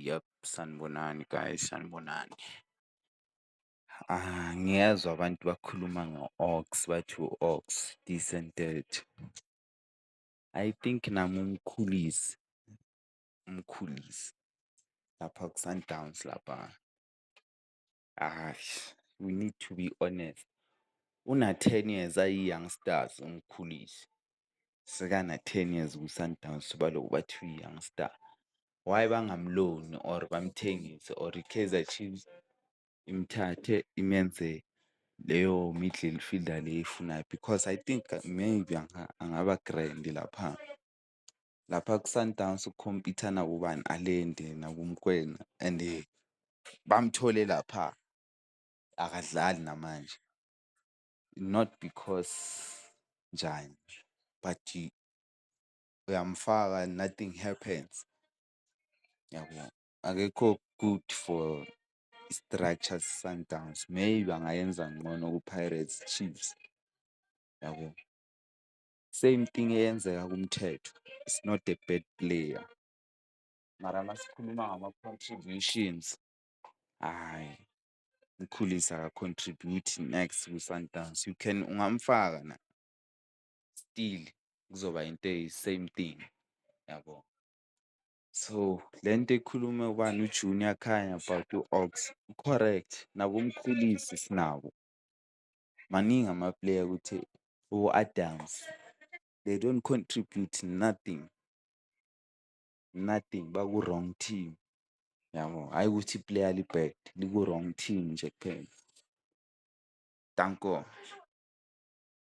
Yep, sanibonani guys, sanibonani. Ngiyezwa abantu bakhuluma ngo-Oaks, bathi u-Oaks, this and that. I think nami umkhulisi lapha ku-Sundowns lapha. We need to be honest. Una-10 years ayi-youngsters umkhulisi. Sekana-10 years ku-Sundowns baloku bathi uyi-youngstar. Why bangamloni or bamthengise or i-Kaizer Chiefs imthathe imenze leyo middle fielder le eyifunayo because I think maybe angaba grand lapha ku-Sundowns ukukhompitha nabobani Allende nakuMkwena and bamthole lapha akadlali namanje, not because njani but uyamfaka nothing happens, yabo. Akekho good for structure Sundowns, maybe angayenza ngcono ku-Pirates Chiefs, yabo. Same thing eyenzeka kuMthetho, is not a bad player. Mara masikhuluma ngama-contributions, hhayi Mkhulisi aka-contribute next ku-Sundowns. Ungamfaka na still kuzoba into eyi-same thing, yabo. So lento ekhulume ubani uJunior Khanya about u-Oaks correct, nabo Mkhulisi sinabo. Maningi ama-player ukuthi o-Adams, they don't contribute nothing, baku-wrong team, yabo. Hhayi ukuthi iplayer li-bad, liku-wrong team nje kuphela. Danko.